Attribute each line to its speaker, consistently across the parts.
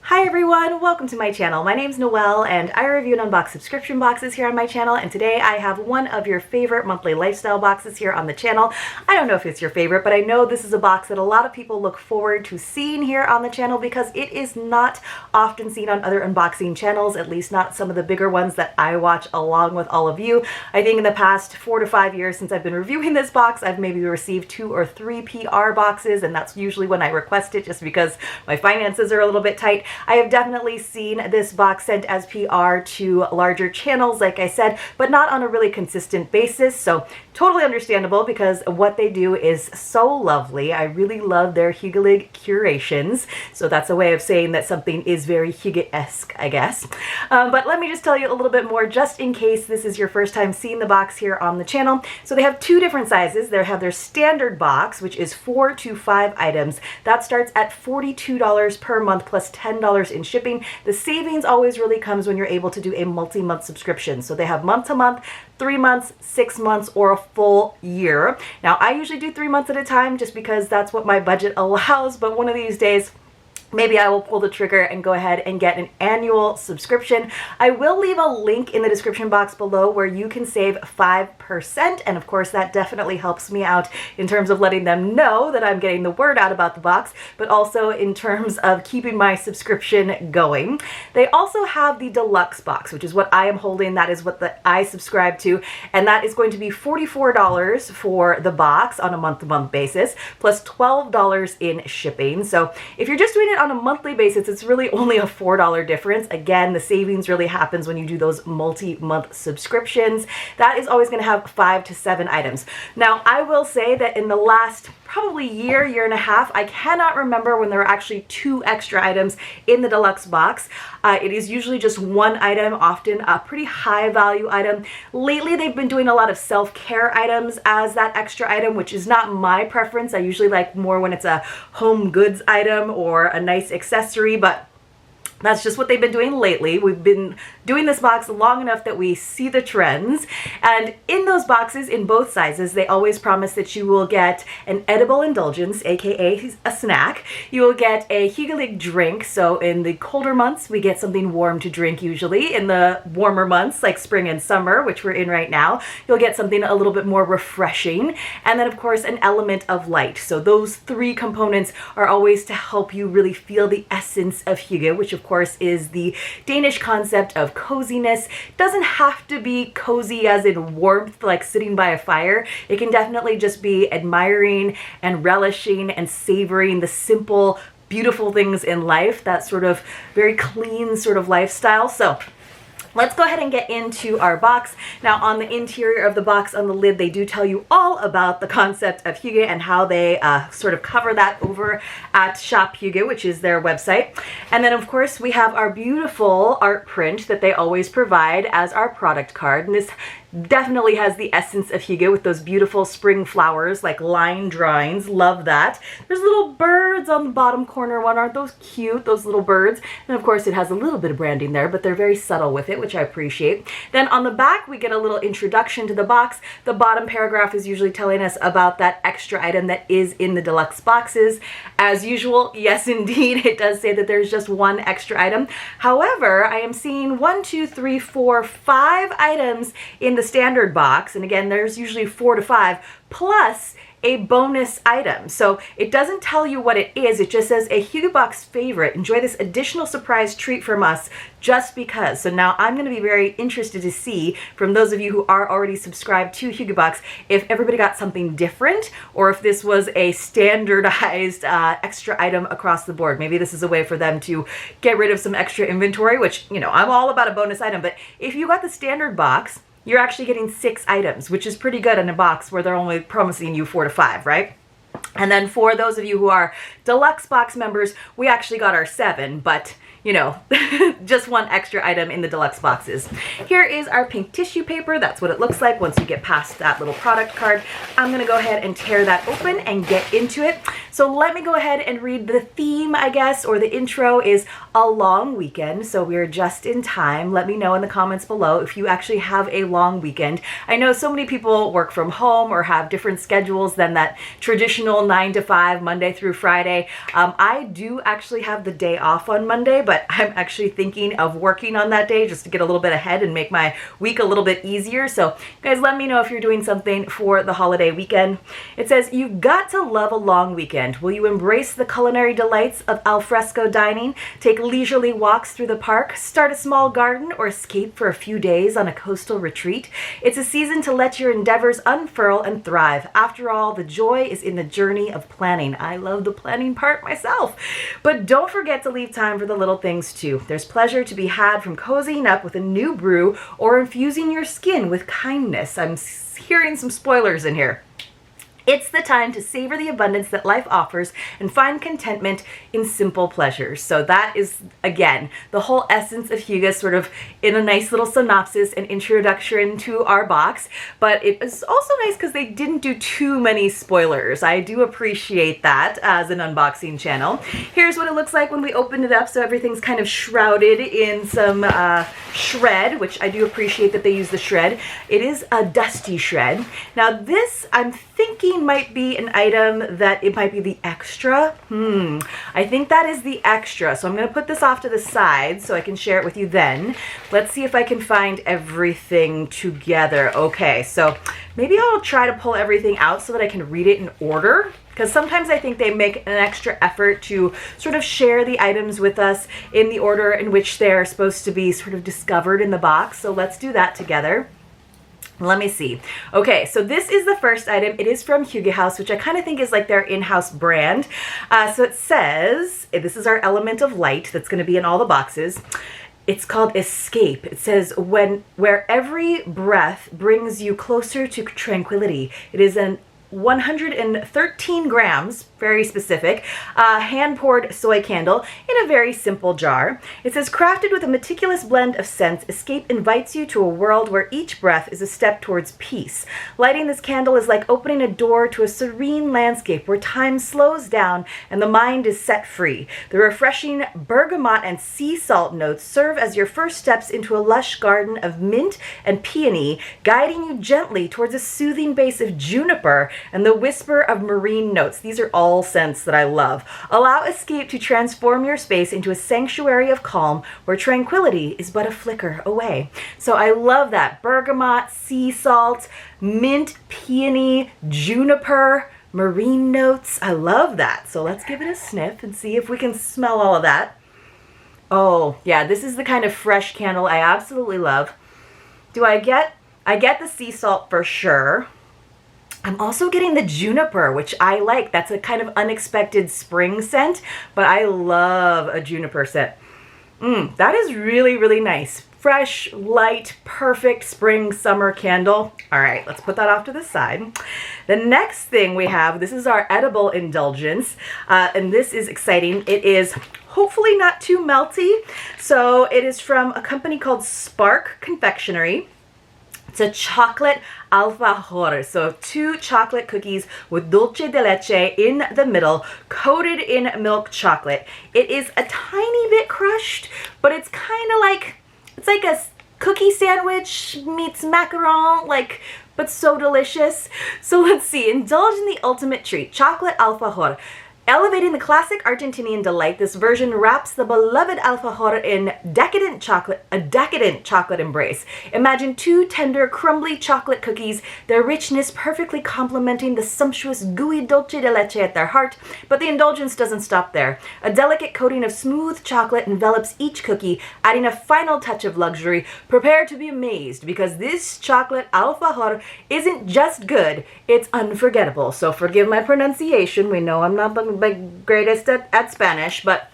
Speaker 1: Hi everyone, welcome to my channel. My name's Noel and I review and unbox subscription boxes here on my channel, and today I have one of your favorite monthly lifestyle boxes here on the channel. I don't know if it's your favorite, but I know this is a box that a lot of people look forward to seeing here on the channel because it is not often seen on other unboxing channels, at least not some of the bigger ones that I watch along with all of you. I think in the past 4 to 5 years since I've been reviewing this box, I've maybe received 2 or 3 PR boxes, and that's usually when I request it just because my finances are a little bit tight. I have definitely seen this box sent as PR to larger channels, like I said, but not on a really consistent basis, so totally understandable because what they do is so lovely. I really love their Hygge curations, so that's a way of saying that something is very Hygge-esque, I guess. But let me just tell you a little bit more just in case this is your first time seeing the box here on the channel. So they have 2 different sizes. They have their standard box, which is 4 to 5 items. That starts at $42 per month plus $10 in shipping. The savings always really comes when you're able to do a multi-month subscription. So they have month to month, 3 months, 6 months, or a full year. Now I usually do 3 months at a time just because that's what my budget allows, but one of these days maybe I will pull the trigger and go ahead and get an annual subscription. I will leave a link in the description box below where you can save 5%, and of course that definitely helps me out in terms of letting them know that I'm getting the word out about the box, but also in terms of keeping my subscription going. They also have the Deluxe box, which is what I am holding. That is what I subscribe to, and that is going to be $44 for the box on a month-to-month basis, plus $12 in shipping. So if you're just doing it on a monthly basis, it's really only a $4 difference. Again, the savings really happens when you do those multi-month subscriptions. That is always going to have 5 to 7 items. Now, I will say that in the last probably year and a half, I cannot remember when there were actually 2 extra items in the Deluxe box. It is usually just 1 item, often a pretty high value item. Lately, they've been doing a lot of self-care items as that extra item, which is not my preference. I usually like more when it's a home goods item or a nice accessory, but that's just what they've been doing lately. We've been doing this box long enough that we see the trends. And in those boxes, in both sizes, they always promise that you will get an edible indulgence, aka a snack. You will get a Hygge drink. So in the colder months, we get something warm to drink usually. In the warmer months, like spring and summer, which we're in right now, you'll get something a little bit more refreshing. And then, of course, an element of light. So those 3 components are always to help you really feel the essence of Hygge, which of course is the Danish concept of coziness. Doesn't have to be cozy as in warmth, like sitting by a fire. It can definitely just be admiring and relishing and savoring the simple, beautiful things in life, that sort of very clean sort of lifestyle. So let's go ahead and get into our box. Now on the interior of the box, on the lid, they do tell you all about the concept of Hygge and how they sort of cover that over at Shop Hygge, which is their website. And then of course we have our beautiful art print that they always provide as our product card. And this definitely has the essence of Hygge with those beautiful spring flowers, like line drawings. Love that. There's little birds on the bottom corner one. Aren't those cute, those little birds? And of course it has a little bit of branding there, but they're very subtle with it, which I appreciate. Then on the back, we get a little introduction to the box. The bottom paragraph is usually telling us about that extra item that is in the Deluxe boxes. As usual, yes indeed, it does say that there's just 1 extra item. However, I am seeing 1, 2, 3, 4, 5 items in the standard box, and again there's usually 4 to 5 plus a bonus item. So it doesn't tell you what it is, it just says a Hygge Box favorite. Enjoy this additional surprise treat from us just because. So now I'm going to be very interested to see from those of you who are already subscribed to Hygge Box if everybody got something different or if this was a standardized extra item across the board. Maybe this is a way for them to get rid of some extra inventory, which, you know, I'm all about a bonus item, but if you got the standard box, you're actually getting 6 items, which is pretty good in a box where they're only promising you 4 to 5, right? And then for those of you who are Deluxe box members, we actually got our 7, but you know, just 1 extra item in the Deluxe boxes. Here is our pink tissue paper. That's what it looks like once you get past that little product card. I'm gonna go ahead and tear that open and get into it. So let me go ahead and read the theme, I guess, or the intro is a long weekend. So we're just in time. Let me know in the comments below if you actually have a long weekend. I know so many people work from home or have different schedules than that traditional 9 to 5, Monday through Friday. I do actually have the day off on Monday, but I'm actually thinking of working on that day just to get a little bit ahead and make my week a little bit easier. So guys, let me know if you're doing something for the holiday weekend. It says, you've got to love a long weekend. Will you embrace the culinary delights of alfresco dining, take leisurely walks through the park, start a small garden, or escape for a few days on a coastal retreat? It's a season to let your endeavors unfurl and thrive. After all, the joy is in the journey of planning. I love the planning part myself. But don't forget to leave time for the little things too. There's pleasure to be had from cozying up with a new brew or infusing your skin with kindness. I'm hearing some spoilers in here. It's the time to savor the abundance that life offers and find contentment in simple pleasures. So that is, again, the whole essence of Hygge, sort of in a nice little synopsis and introduction to our box. But it is also nice because they didn't do too many spoilers. I do appreciate that as an unboxing channel. Here's what it looks like when we open it up. So everything's kind of shrouded in some shred, which I do appreciate that they use the shred. It is a dusty shred. Now this, I'm thinking, might be an item that it might be the extra. I think that is the extra. So I'm going to put this off to the side so I can share it with you then. Let's see if I can find everything together. Okay, so maybe I'll try to pull everything out so that I can read it in order, because sometimes I think they make an extra effort to sort of share the items with us in the order in which they're supposed to be sort of discovered in the box. So let's do that together. Let me see. Okay, so this is the first item. It is from Hygge House, which I kind of think is like their in-house brand. So it says, this is our element of light that's going to be in all the boxes. It's called Escape. It says, where every breath brings you closer to tranquility. It is an 113 grams, very specific, hand-poured soy candle in a very simple jar. It says, crafted with a meticulous blend of scents, Escape invites you to a world where each breath is a step towards peace. Lighting this candle is like opening a door to a serene landscape where time slows down and the mind is set free. The refreshing bergamot and sea salt notes serve as your first steps into a lush garden of mint and peony, guiding you gently towards a soothing base of juniper and the whisper of marine notes. These are all scents that I love. Allow Escape to transform your space into a sanctuary of calm where tranquility is but a flicker away. So I love that. Bergamot, sea salt, mint, peony, juniper, marine notes. I love that. So let's give it a sniff and see if we can smell all of that. Oh, yeah, this is the kind of fresh candle I absolutely love. I get the sea salt for sure. I'm also getting the juniper, which I like. That's a kind of unexpected spring scent, but I love a juniper scent. That is really, really nice. Fresh, light, perfect spring, summer candle. All right, let's put that off to the side. The next thing we have, this is our edible indulgence, and this is exciting. It is hopefully not too melty. So it is from a company called Spark Confectionery. It's a chocolate alfajor, so 2 chocolate cookies with dulce de leche in the middle, coated in milk chocolate. It is a tiny bit crushed, but it's kind of like, it's like a cookie sandwich meets macaron, but so delicious. So let's see, indulge in the ultimate treat, chocolate alfajor. Elevating the classic Argentinian delight, this version wraps the beloved alfajor in a decadent chocolate embrace. Imagine 2 tender, crumbly chocolate cookies, their richness perfectly complementing the sumptuous, gooey dulce de leche at their heart. But the indulgence doesn't stop there. A delicate coating of smooth chocolate envelops each cookie, adding a final touch of luxury. Prepare to be amazed, because this chocolate alfajor isn't just good, it's unforgettable. So forgive my pronunciation. We know I'm not the greatest at Spanish, but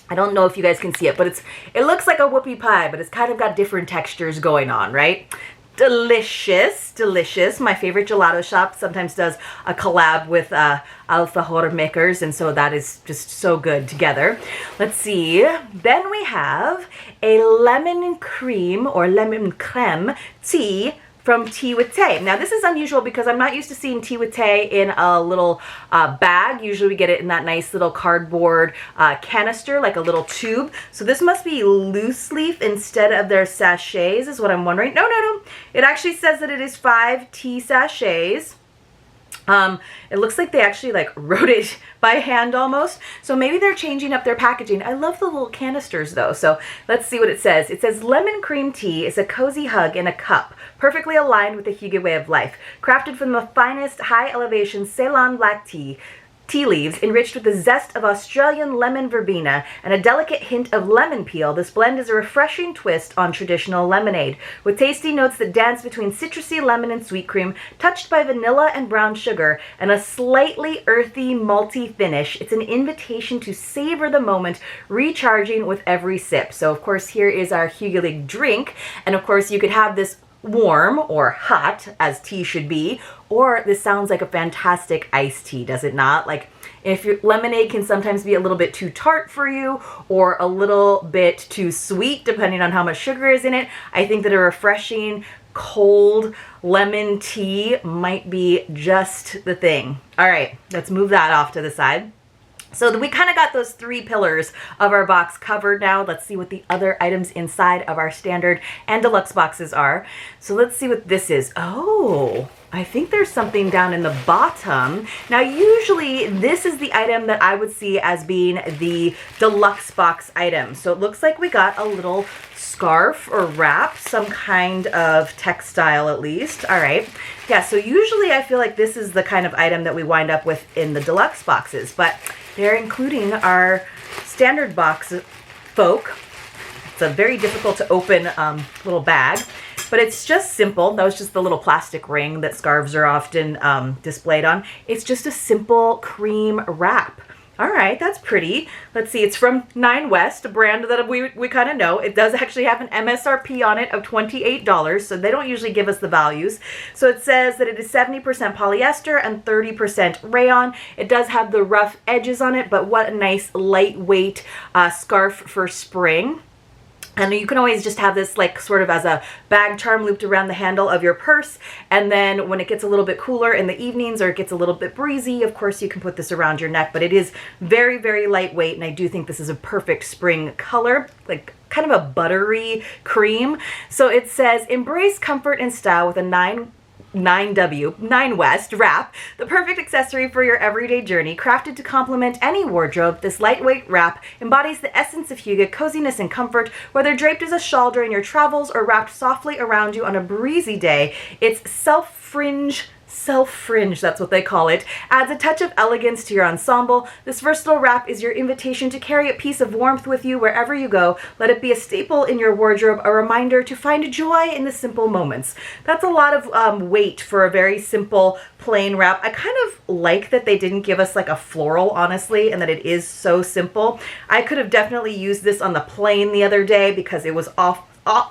Speaker 1: I don't know if you guys can see it, but it looks like a whoopie pie, but it's kind of got different textures going on, right? Delicious, delicious. My favorite gelato shop sometimes does a collab with alfajor makers, and so that is just so good together. Let's see. Then we have a lemon cream or lemon creme tea from Tea with Tay. Now this is unusual because I'm not used to seeing Tea with Tay in a little bag. Usually we get it in that nice little cardboard canister, like a little tube. So this must be loose leaf instead of their sachets is what I'm wondering. No. It actually says that it is 5 tea sachets. It looks like they actually like wrote it by hand almost. So maybe they're changing up their packaging. I love the little canisters though. So let's see what it says. It says lemon cream tea is a cozy hug in a cup, perfectly aligned with the Hygge way of life. Crafted from the finest high elevation Ceylon black tea leaves, enriched with the zest of Australian lemon verbena and a delicate hint of lemon peel, this blend is a refreshing twist on traditional lemonade. With tasty notes that dance between citrusy lemon and sweet cream, touched by vanilla and brown sugar, and a slightly earthy, malty finish, it's an invitation to savor the moment, recharging with every sip. So of course here is our Hygge drink, and of course you could have this warm or hot, as tea should be, or this sounds like a fantastic iced tea, does it not? Like, if your lemonade can sometimes be a little bit too tart for you or a little bit too sweet depending on how much sugar is in it, I think that a refreshing cold lemon tea might be just the thing. All right, let's move that off to the side. So we kind of got those 3 pillars of our box covered now. Let's see what the other items inside of our standard and deluxe boxes are. So let's see what this is. Oh, I think there's something down in the bottom. Now, usually this is the item that I would see as being the deluxe box item. So it looks like we got a little scarf or wrap, some kind of textile at least. All right. Yeah, so usually I feel like this is the kind of item that we wind up with in the deluxe boxes, but they're including our standard box folk. It's a very difficult to open little bag, but it's just simple. That was just the little plastic ring that scarves are often displayed on. It's just a simple cream wrap. All right, that's pretty. Let's see, it's from Nine West, a brand that we kind of know. It does actually have an MSRP on it of $28, so they don't usually give us the values. So it says that it is 70% polyester and 30% rayon. It does have the rough edges on it, but what a nice lightweight scarf for spring. And you can always just have this like sort of as a bag charm looped around the handle of your purse. And then when it gets a little bit cooler in the evenings or it gets a little bit breezy, of course you can put this around your neck. But it is very, very lightweight. And I do think this is a perfect spring color, like kind of a buttery cream. So it says, embrace comfort and style with a 9 West wrap, the perfect accessory for your everyday journey. Crafted to complement any wardrobe, this lightweight wrap embodies the essence of Hygge, coziness and comfort. Whether draped as a shawl during your travels or wrapped softly around you on a breezy day, its self-fringe, that's what they call it, adds a touch of elegance to your ensemble. This versatile wrap is your invitation to carry a piece of warmth with you wherever you go. Let it be a staple in your wardrobe, a reminder to find joy in the simple moments. That's a lot of weight for a very simple plain wrap. I kind of like that they didn't give us like a floral, honestly, and that it is so simple. I could have definitely used this on the plane the other day because it was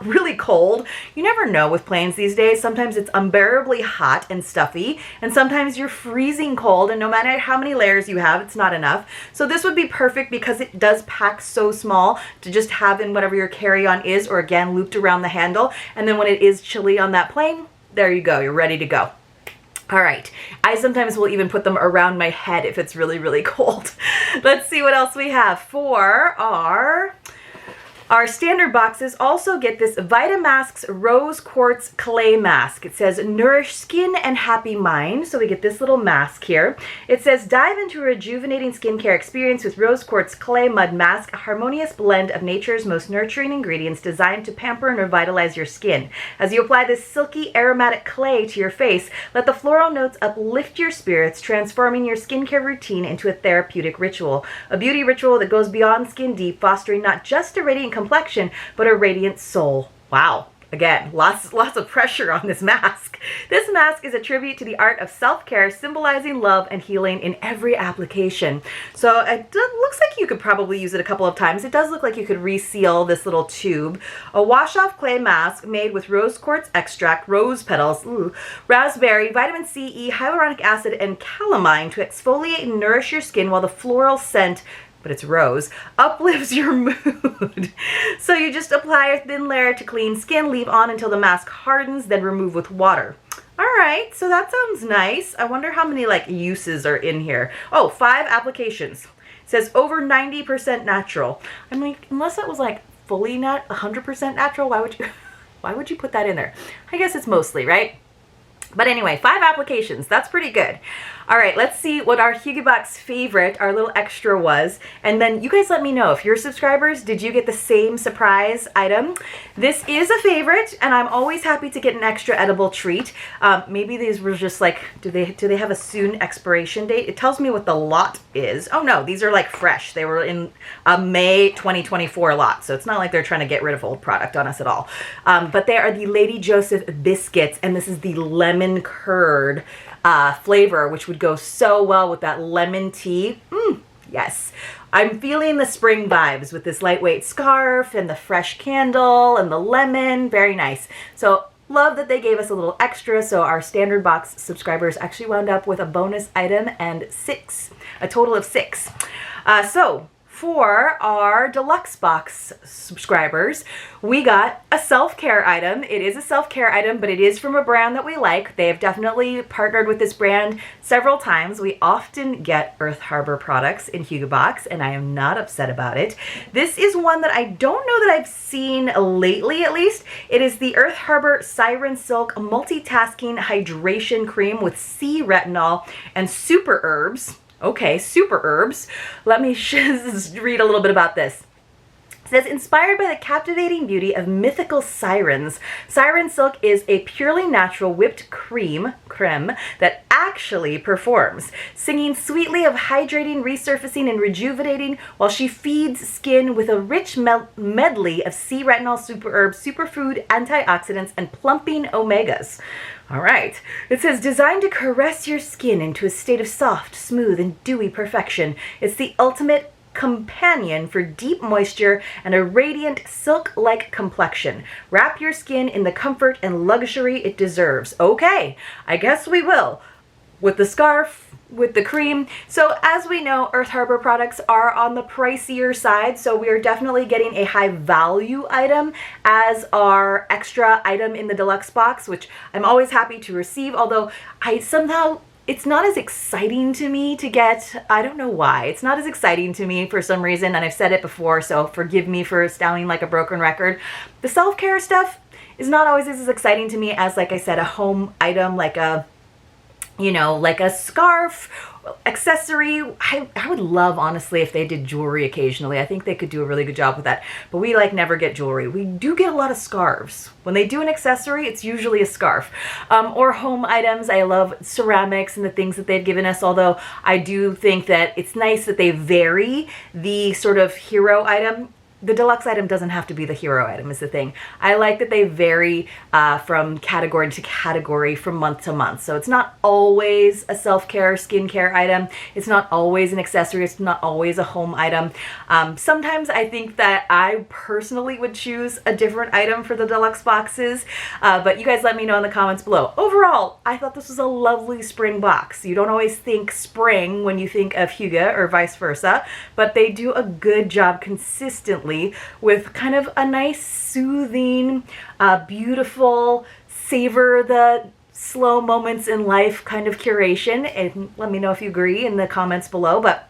Speaker 1: really cold. You never know with planes these days. Sometimes it's unbearably hot and stuffy, and sometimes you're freezing cold, and no matter how many layers you have, it's not enough. So this would be perfect because it does pack so small to just have in whatever your carry-on is, or again, looped around the handle. And then when it is chilly on that plane, there you go. You're ready to go. All right, I sometimes will even put them around my head if it's really, really cold. Let's see what else we have for our standard boxes. Also get this Vitamasks Rose Quartz Clay Mask. It says nourish skin and happy mind. So we get this little mask here. It says dive into a rejuvenating skincare experience with Rose Quartz Clay Mud Mask, a harmonious blend of nature's most nurturing ingredients designed to pamper and revitalize your skin. As you apply this silky aromatic clay to your face, let the floral notes uplift your spirits, transforming your skincare routine into a therapeutic ritual. A beauty ritual that goes beyond skin deep, fostering not just a radiant complexion, but a radiant soul. Wow. Again, lots of pressure on this mask. This mask is a tribute to the art of self-care, symbolizing love and healing in every application. So it looks like you could probably use it a couple of times. It does look like you could reseal this little tube. A wash-off clay mask made with rose quartz extract, rose petals, raspberry, vitamin C, hyaluronic acid, and calamine to exfoliate and nourish your skin, while the floral scent but it's rose, uplifts your mood. So you just apply a thin layer to clean skin, leave on until the mask hardens, then remove with water. All right, so that sounds nice. I wonder how many like uses are in here. Oh, 5 applications. It says over 90% natural. I mean, unless it was like fully 100% natural, why would you put that in there? I guess it's mostly, right? But anyway, 5 applications. That's pretty good. All right, let's see what our Hygge Box favorite, our little extra was. And then you guys let me know if you're subscribers, did you get the same surprise item? This is a favorite, and I'm always happy to get an extra edible treat. Maybe these were just like, do they have a soon expiration date? It tells me what the lot is. Oh no, these are like fresh. They were in a May 2024 lot, so it's not like they're trying to get rid of old product on us at all. But they are the Lady Joseph biscuits, and this is the lemon curd flavor, which would go so well with that lemon tea. Yes. I'm feeling the spring vibes with this lightweight scarf and the fresh candle and the lemon. Very nice. So love that they gave us a little extra. So our standard box subscribers actually wound up with a bonus item and a total of 6. So for our deluxe box subscribers, we got a self-care item. It is a self-care item, but it is from a brand that we like. They have definitely partnered with this brand several times. We often get Earth Harbor products in Hygge Box, and I am not upset about it. This is one that I don't know that I've seen lately, at least. It is the Earth Harbor Siren Silk Multitasking Hydration Cream with sea retinol and super herbs. Okay, super herbs. Let me read a little bit about this. It says, inspired by the captivating beauty of mythical sirens, Siren Silk is a purely natural whipped creme that actually performs, singing sweetly of hydrating, resurfacing, and rejuvenating while she feeds skin with a rich medley of sea retinol, super herbs, superfood, antioxidants, and plumping omegas. All right. It says, designed to caress your skin into a state of soft, smooth, and dewy perfection. It's the ultimate companion for deep moisture and a radiant silk-like complexion. Wrap your skin in the comfort and luxury it deserves. Okay, I guess we will. With the scarf, with the cream. So as we know, Earth Harbor products are on the pricier side, so we are definitely getting a high value item as our extra item in the deluxe box, which I'm always happy to receive, although it's not as exciting to me to get. I don't know why. It's not as exciting to me for some reason, and I've said it before, so forgive me for sounding like a broken record. The self-care stuff is not always as exciting to me as, like I said, a home item, like a scarf, accessory. I would love, honestly, if they did jewelry occasionally. I think they could do a really good job with that. But we never get jewelry. We do get a lot of scarves. When they do an accessory, it's usually a scarf. Or home items. I love ceramics and the things that they've given us, although I do think that it's nice that they vary the sort of hero item. The deluxe item doesn't have to be the hero item is the thing. I like that they vary from category to category, from month to month. So it's not always a self-care, skincare item. It's not always an accessory. It's not always a home item. Sometimes I think that I personally would choose a different item for the deluxe boxes. But you guys let me know in the comments below. Overall, I thought this was a lovely spring box. You don't always think spring when you think of Hygge or vice versa, but they do a good job consistently with kind of a nice, soothing, beautiful, savor the slow moments in life kind of curation. And let me know if you agree in the comments below. But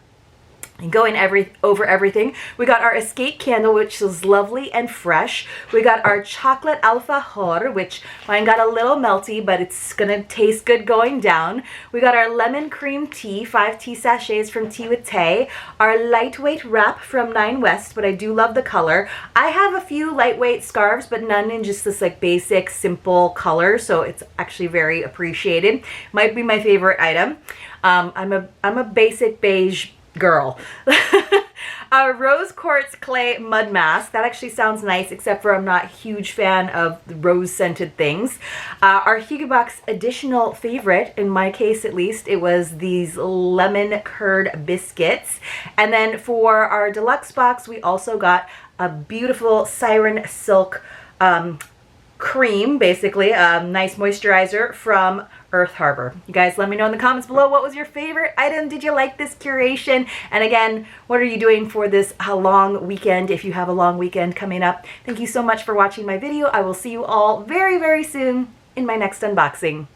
Speaker 1: going over everything, we got our escape candle, which is lovely and fresh. We got our chocolate alfajor, which mine got a little melty, but it's gonna taste good going down. We got our lemon cream tea, 5 tea sachets from Tea with Tay. Our lightweight wrap from 9 West, but I do love the color. I have a few lightweight scarves, but none in just this like basic, simple color, so it's actually very appreciated. Might be my favorite item. I'm a basic beige girl. Our rose quartz clay mud mask. That actually sounds nice, except for I'm not a huge fan of rose scented things. Our Hygge Box additional favorite, in my case at least, it was these lemon curd biscuits. And then for our deluxe box, we also got a beautiful Siren Silk cream, basically, a nice moisturizer from Earth Harbor. You guys let me know in the comments below what was your favorite item. Did you like this curation? And again, what are you doing for this long weekend if you have a long weekend coming up? Thank you so much for watching my video. I will see you all very, very soon in my next unboxing.